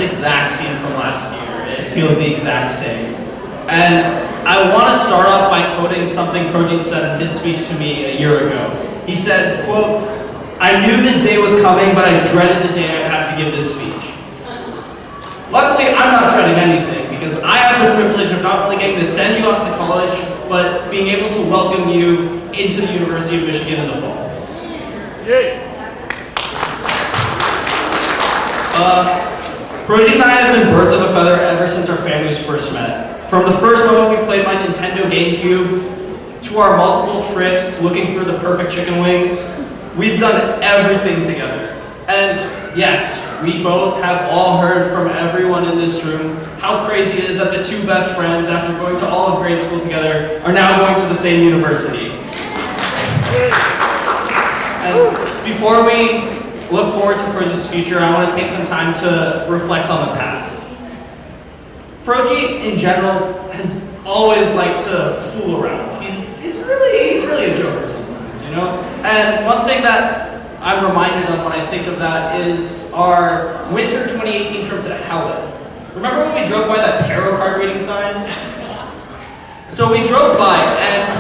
exact scene from last year. It feels the exact same. And I want to start off by quoting something Projeet said in his speech to me a year ago. He said, quote, "I knew this day was coming, but I dreaded the day I'd have to give this speech." Luckily, I'm not dreading anything because I have the privilege of not only getting to send you off to college, but being able to welcome you into the University of Michigan in the fall. Yay! Projeet and I have been birds of a feather ever since our families first met. From the first moment we played my Nintendo GameCube, to our multiple trips looking for the perfect chicken wings, we've done everything together. And yes, we both have all heard from everyone in this room how crazy it is that the two best friends, after going to all of grade school together, are now going to the same university. And before we look forward to Projeet's future, I want to take some time to reflect on the past. Projeet, in general, has always liked to fool around. He's really a joker sometimes, you know? And one thing that I'm reminded of when I think of that is our winter 2018 trip to Helen. Remember when we drove by that tarot card reading sign? So we drove by, and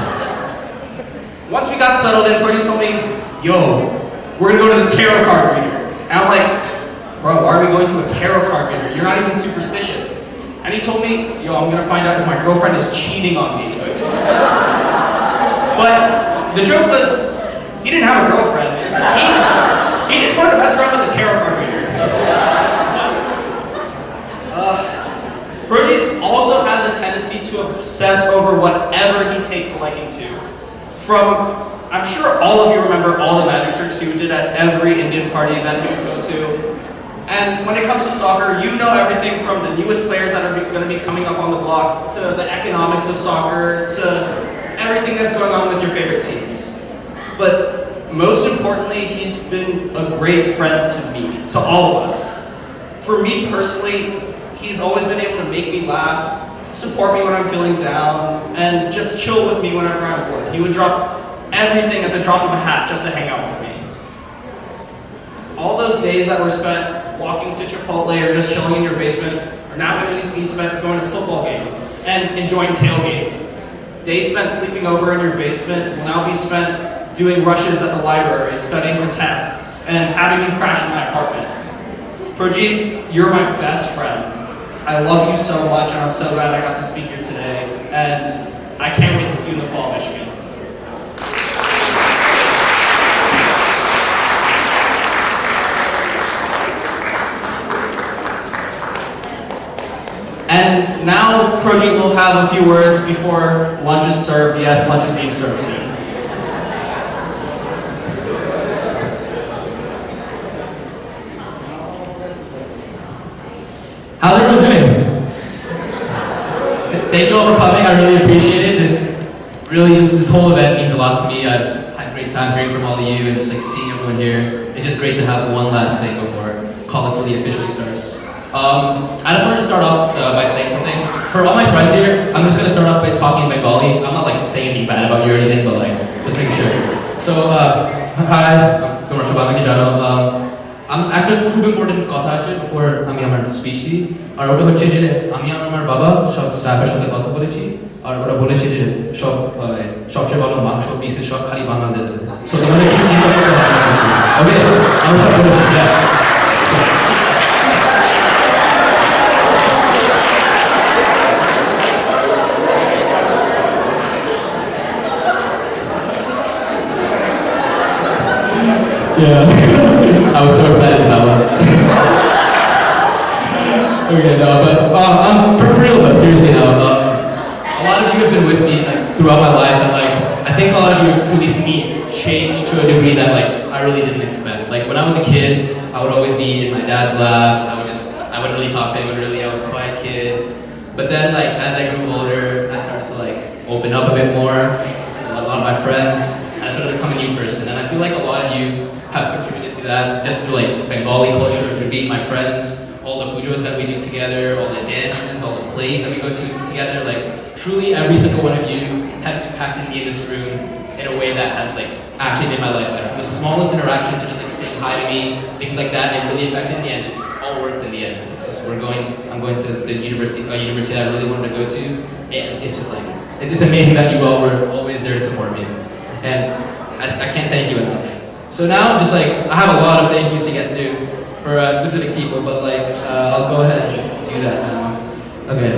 once we got settled in, Projeet told me, "Yo, we're gonna go to this tarot card reader." And I'm like, "Bro, why are we going to a tarot card reader? You're not even superstitious." And he told me, "Yo, I'm gonna find out if my girlfriend is cheating on me." But the joke was, he didn't have a girlfriend. He just wanted to mess around with the tarot card reader. Projeet also has a tendency to obsess over whatever he takes a liking to. I'm sure all of you remember all the magic tricks he did at every Indian party that he would go to. And when it comes to soccer, you know everything from the newest players that are going to be coming up on the block, to the economics of soccer, to everything that's going on with your favorite teams. But most importantly, he's been a great friend to me, to all of us. For me personally, he's always been able to make me laugh, support me when I'm feeling down, and just chill with me whenever I'm bored. He would drop everything at the drop of a hat just to hang out with me. All those days that were spent walking to Chipotle or just chilling in your basement are now going to be spent going to football games and enjoying tailgates. Days spent sleeping over in your basement will now be spent doing rushes at the library, studying for tests, and having you crash in my apartment. Projeet, you're my best friend. I love you so much, and I'm so glad I got to speak here today, and I can't wait to see you in the fall, Michigan. And now Projeet will have a few words before lunch is served. Yes, lunch is being served soon. How's everyone doing? Thank you all for coming. I really appreciate it. This whole event means a lot to me. I've had a great time hearing from all of you and just like seeing everyone here. It's just great to have one last thing before college really officially starts. I just wanted to start off by saying something. For all my friends here, I'm just going to start off by talking Bengali. I'm not like saying anything bad about you or anything, but like just making sure. So, hi, tomorrow Shubham Jano. I'm একটা খুব important কথা আছে before আমি আমার speech দিই আর ওটা হচ্ছে যে আমি আমার বাবা সব স্টাফের সাথে কথা বলেছি আর ওরা বলেছে যে সবচেয়ে ভালো মাংস পিসের সব খালি বাংলাদেশ দেবে সো তোমরা কিছু চিন্তা করতে হবে না ওকে আমি সব বলেছি Yeah, I was so excited about that. Okay, no, but for real though, seriously now, a lot of you have been with me like throughout my life, and like I think a lot of you, at least me, changed to a degree that like I really didn't expect. Like when I was a kid, I would always be in my dad's lap. I wouldn't really talk to anyone really. I was a quiet kid. But then like as I grew older, I started to like open up a bit more. A lot of my friends, I started becoming a new person, and I feel like a lot of you have contributed to that, just through like Bengali culture, through being my friends, all the pujos that we do together, all the dances, all the plays that we go to together. Like truly every single one of you has impacted me in this room in a way that has like actually made my life better. The smallest interactions are just like saying hi to me, things like that, it really affected me and it all worked in the end. I'm going to the university, a university I really wanted to go to, and it's just like, it's amazing that you all were always there to support me. And I can't thank you enough. So now, just like, I have a lot of thank yous to get through for specific people, but like, I'll go ahead and do that now. Okay.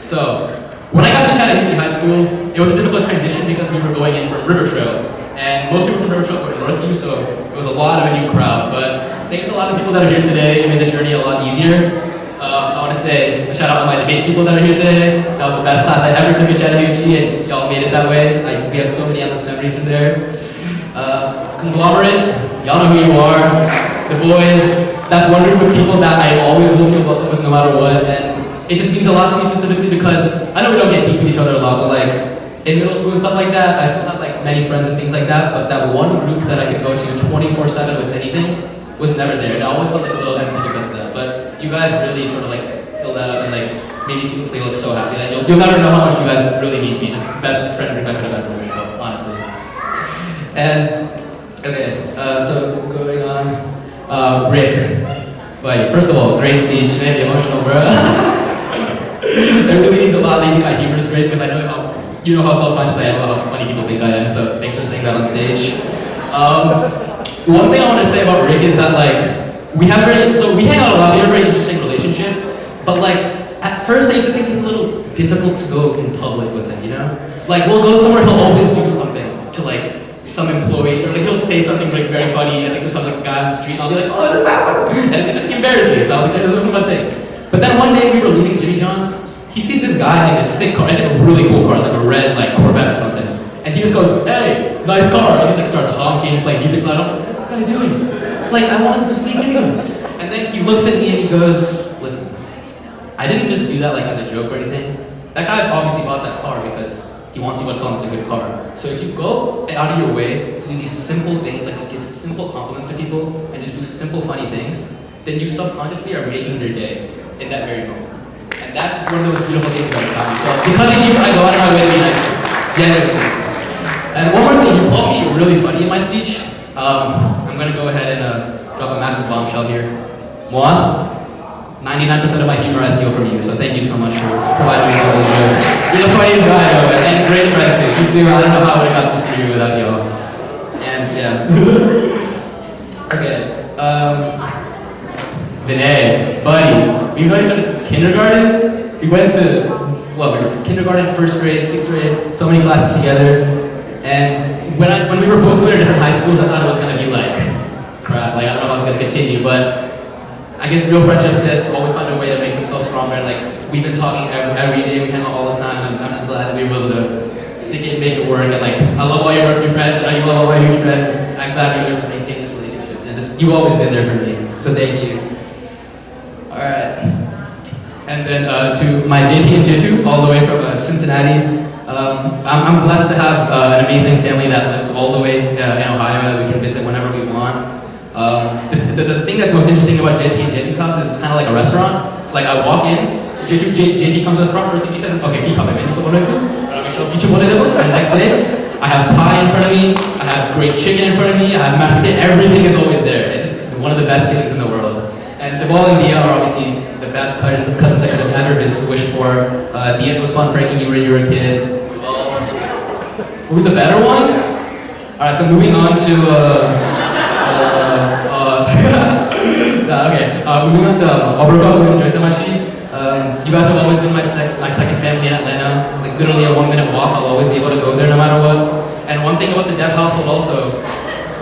So, when I got to Chattanooga High School, it was a difficult transition because we were going in from River Trail. And most people from River Trail go to Northview, so it was a lot of a new crowd. But thanks to a lot of people that are here today, it made the journey a lot easier. I want to say a shout out to my debate people that are here today. That was the best class I ever took at Chattanooga, and y'all made it that way. We have so many endless memories in there. Conglomerate, y'all know who you are. The boys, that's one group of people that I always will feel welcome with no matter what. And it just means a lot to me specifically because I know we don't get deep with each other a lot, but like in middle school and stuff like that, I still have like many friends and things like that, but that one group that I could go to 24/7 with anything was never there. And I always felt like a little empty because of that. But you guys really sort of like fill that up and like made me feel like so happy. Like, you'll never know how much you guys really mean to me. Just the best friend group I could have ever wished for, honestly. And okay, so going on, Rick. Buddy, first of all, great speech, made me emotional, bro. It really means a lot that you think my humor is great because I know how, you know how self-conscious I am about how funny people think I am, so thanks for saying that on stage. One thing I want to say about Rick is that like, we hang out a lot, we have a very interesting relationship, but like, at first I used to think it's a little difficult to go in public with him, you know? Like, we'll go somewhere, he'll always do something to like, some employee, or like he'll say something like very funny, I think to some like guy on the street, and I'll be like, oh, this is awesome, and it just embarrassed me, so I was like, this was a fun thing. But then one day we were leaving Jimmy John's, he sees this guy in a sick car, it's like a really cool car, it's like a red like Corvette or something, and he just goes, hey, nice car, and he just like starts honking, playing music loud, I was like, what's this guy doing? Like, I wanted to sleep Jimmy John's. And then he looks at me and he goes, listen, I didn't just do that like as a joke or anything, that guy obviously bought that car because he wants you to tell him it's a good car. So if you go out of your way to do these simple things, like just give simple compliments to people and just do simple funny things, then you subconsciously are making their day in that very moment. And that's one of those beautiful things about time. So because of you, I go out of my way to be nice. Yeah. And one more thing, you called me really funny in my speech. I'm gonna go ahead and drop a massive bombshell here. Moth, 99% of my humor I steal from you, so thank you so much for providing me all those jokes. You're the funniest guy I know, and great friend too. You too, I don't know how I would have got this interview without y'all. And yeah. Okay, Vinay, buddy, we've known each other since kindergarten. We went to, we were kindergarten, first grade, sixth grade, so many classes together. And when we were both going to different high schools, I thought it was gonna be like, crap, like I don't know how it's gonna continue, but I guess real friendships just always find a way to make themselves stronger. And like we've been talking every day, we hang out all the time, and I'm just glad that we were able to stick it and make it work. And like I love all your new friends, and you love all my new friends. I'm glad we were able to maintain this relationship, and just you've always been there for me. So thank you. All right. And then to my JT and Jitu, all the way from Cincinnati. I'm blessed to have an amazing family that lives all the way in Ohio that we can visit whenever we want. The thing that's most interesting about JT and JT's house is it's kind of like a restaurant. Like I walk in, JT comes to the front, first thing he says is, okay, can you come in? And the next day, I have pie in front of me, I have great chicken in front of me, I have mashed potato, everything is always there. It's just one of the best feelings in the world. And Deval and Dia are obviously the best cousins I could have ever wished for. Dia, it was fun pranking you when you were a kid. Who's the better one? Alright, so moving on to moving on to Oberko and Joitamachi. You guys have always been my second family in Atlanta. Like literally a 1-minute walk, I'll always be able to go there no matter what. And one thing about the Dev household also,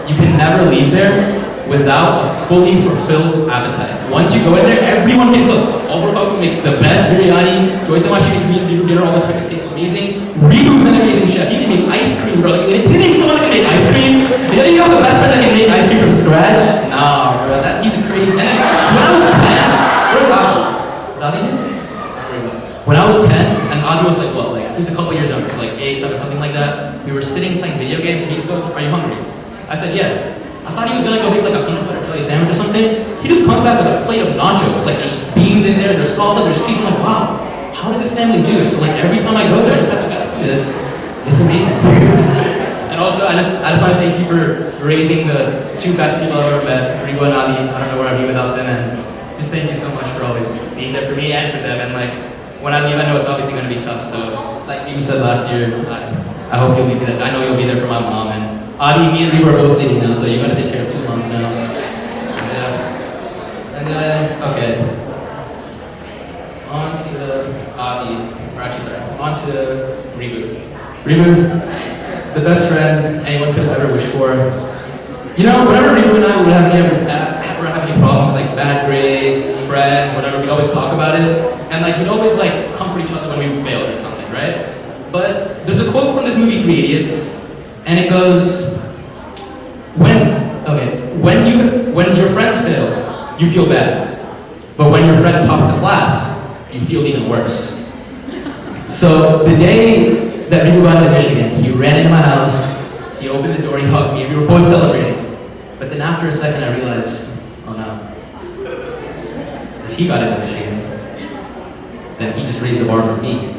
you can never leave there without a fully fulfilled appetite. Once you go in there, everyone can cook. Oberko makes the best biryani. Joitamachi makes meat dinner all the time. It tastes amazing. Riku's an amazing chef. He can make ice cream, bro. Like, can you name someone that can make ice cream? You know, you have the best friend that can make ice cream from scratch? Nah, bro. He's crazy. And when I was 10, where's Adi? When I was 10, and Adi was like, what? Like, he's a couple years younger, so like 8, 7, something like that. We were sitting playing video games, and he just goes, are you hungry? I said, yeah. I thought he was gonna go make like a peanut butter jelly sandwich or something. He just comes back with a plate of nachos. Like, there's beans in there, there's salsa, there's cheese. I'm like, wow. How does this family do it? So like every time I go there, I just have to do this. It's amazing. And also, I just want to thank you for raising the two best people I've ever met, Rigo and Ali. I don't know where I'd be without them. And just thank you so much for always being there for me and for them. And like, when I leave, I know it's obviously going to be tough. So, like you said last year, I hope you'll be there. I know you'll be there for my mom. And Adi, me and we were both dating now, so you got to take care of two moms now. Yeah. And then, okay. On to Adi, or actually, sorry, on to Reboot. Reboot, the best friend anyone could ever wish for. You know, whenever Reboot and I would have any problems, like bad grades, friends, whatever, we'd always talk about it. And like, we'd always like comfort each other when we failed or something, right? But there's a quote from this movie, Three Idiots, and it goes, when your friends fail, you feel bad. But when your friend tops the class, you feel even worse. So the day that Reboot got into Michigan, he ran into my house, he opened the door, he hugged me, we were both celebrating. But then after a second I realized, oh no, he got into Michigan. Then he just raised the bar for me.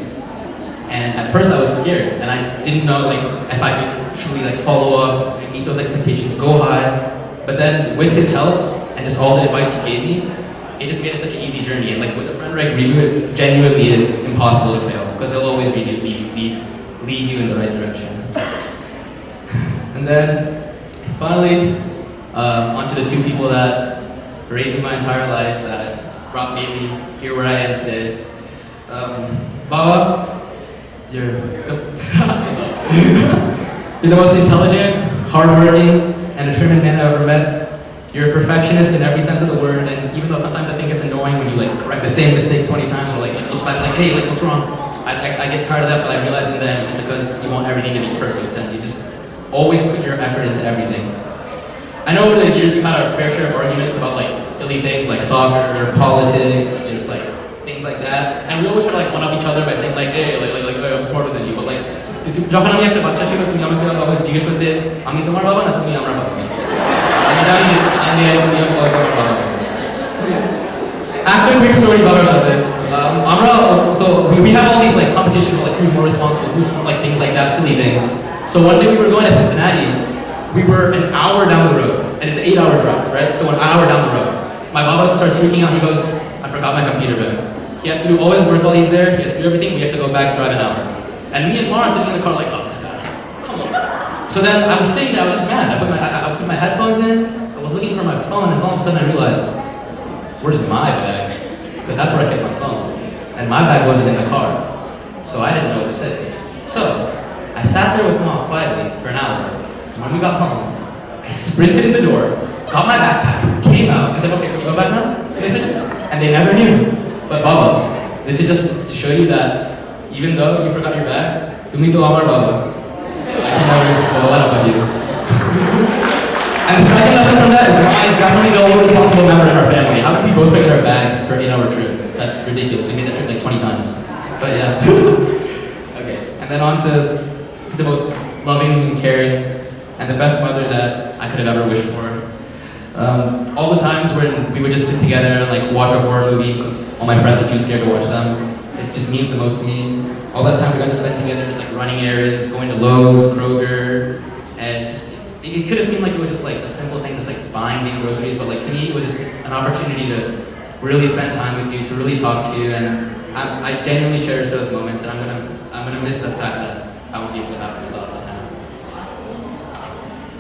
And at first I was scared, and I didn't know like if I could truly like follow up and meet those expectations, go high. But then with his help and just all the advice he gave me, it just made it such an easy journey. And like with a friend like Reboot, it genuinely is impossible to fail because he'll always lead you in the right direction. And then finally, onto the two people that raised me my entire life, that brought me here where I am today. Baba, you're the most intelligent, hardworking, and determined man I've ever met. You're a perfectionist in every sense of the word, and even though sometimes I think it's annoying when you like correct the same mistake 20 times, or like look back like, hey, like what's wrong? I get tired of that, but I realize in the end it's because you want everything to be perfect, and you just always put your effort into everything. I know over the years you've had a fair share of arguments about like silly things like soccer or politics, just like things like that, and we always try to like one up each other by saying like, hey, I'm smarter than you, but like, যখন আমি একটা বাচ্চা ছিল তুমি আমাকে always জিজ্ঞেস করতে আমি তোমার বাবা না তুমি আমার বাবা আমি জানি আমি তুমি আমার বাবা After a quick story about our সাথে so we have all these like competitions like who's more responsible, who's more like things like that, silly things. So one day we were going to Cincinnati, we were an hour down the road, and it's an 8-hour drive, right? So an hour down the road. My baba starts freaking out, he goes, I forgot my computer bag. He has to do all his work while he's there, he has to do everything, we have to go back, drive an hour. And me and Mara sitting in the car like, oh, this guy, come on. So then I was sitting there, I was just mad. I put my headphones in, I was looking for my phone, and all of a sudden I realized, where's my bag? Because that's where I kept my phone. And my bag wasn't in the car. So I didn't know what to say. So I sat there with Mom quietly for an hour. And when we got home, I sprinted in the door, got my backpack, came out, I said, okay, can we go back now? They said, and they never knew. But Baba, this is just to show you that even though you forgot your bag, tumi to amar baba. I can never forget about you. And the second lesson from that is Ma is definitely the only responsible member in our family. How can we both forget our bags for an 8-hour trip? That's ridiculous. We made that trip like 20 times. But yeah. Okay. And then on to the most loving and caring and the best mother that I could have ever wished for. All the times when we would just sit together and like watch a horror movie because all my friends are too scared to watch them. It just means the most to me. All that time we got to spend together just like running errands, going to Lowe's, Kroger, and just, it could have seemed like it was just like a simple thing, just like buying these groceries, but like to me it was just an opportunity to really spend time with you, to really talk to you, and I genuinely cherish those moments, and I'm gonna miss the fact that I won't be able to have this often now.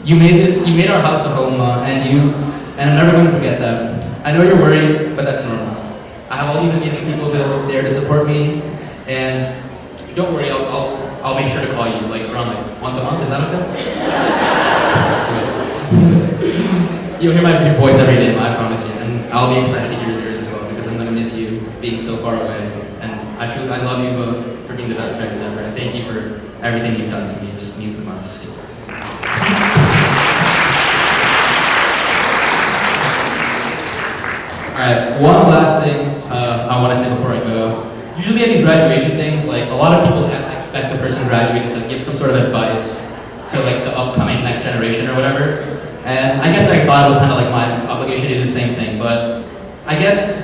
You made our house a home, and I'm never going to forget that. I know you're worried, but that's normal. I have all these amazing people there to support me, and don't worry, I'll make sure to call you like around like once a month. Is that okay? You'll hear my voice every day, I promise you, and I'll be excited to hear yours as well because I'm gonna miss you being so far away. And I love you both for being the best parents ever, and thank you for everything you've done to me. It just means the most. Alright, one last thing I want to say before I go. Usually at these graduation things, like a lot of people expect the person graduating to give some sort of advice to like the upcoming next generation or whatever. And I guess I thought it was kind of like my obligation to do the same thing, but I guess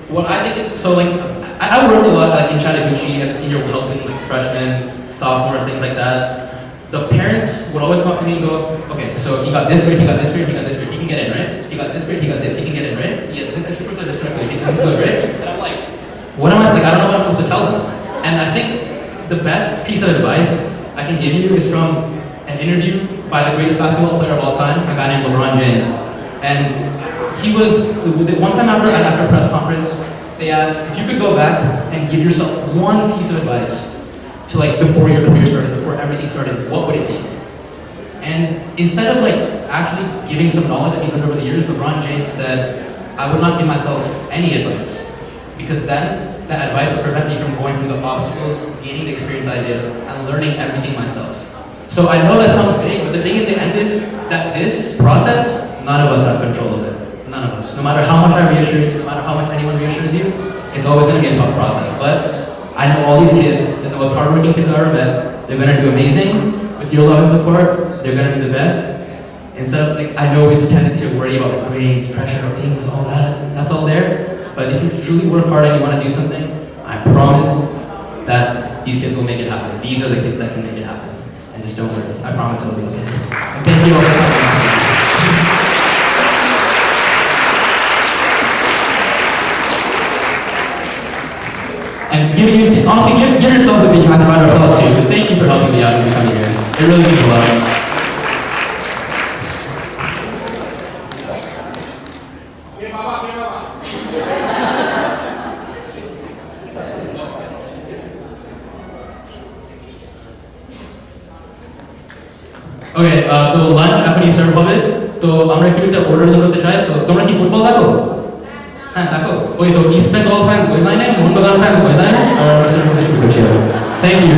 what I think, so like, I worked a lot like in Chattahoochee as a senior helping freshmen, sophomores, things like that. The parents would always come up to me and go, okay, so he got this grade, he got this grade, he got this grade, he can get in, right? He got this grade, he got this, he can get in, right? He has this extracurricular, this curricular, he can this good, right? And I'm like, what am I, like, I don't know what I'm supposed to tell them. And I think the best piece of advice I can give you is from an interview by the greatest basketball player of all time, a guy named LeBron James. And he was, one time after a press conference, they asked if you could go back and give yourself one piece of advice to like before your career started, before everything started, what would it be? And instead of like actually giving some knowledge that he learned over the years, LeBron James said, I would not give myself any advice. Because then that advice would prevent me from going through the obstacles, gaining the experience I did, and learning everything myself. So I know that sounds big, but the thing in the end is that this process, none of us have control of it. None of us. No matter how much I reassure you, no matter how much anyone reassures you, it's always going to be a tough process. But I know all these kids, they're the most hardworking kids I've ever met. They're going to do amazing. With your love and support, they're going to do the best. Instead of, like, I know it's a tendency to worry about grades, pressure, things, all that. That's all there. But if you truly work hard and you want to do something, I promise that these kids will make it happen. These are the kids that can make it happen. And just don't worry. I promise it'll be okay. And thank you all for coming. And honestly, give yourself a big massive round of applause too, because thank you for helping me out and coming here. It really means a lot. Okay, তো lunch আপনি serve হবে তো আমরা একটু একটা order করতে চাই তো তোমরা কি ফুটবল দেখো হ্যাঁ দেখো ওই তো ইস্ট বেঙ্গল ফ্যান্স ওই লাইনে মোহনবাগান ফ্যান্স ওই লাইনে আর আমরা শুরু করছি থ্যাংক ইউ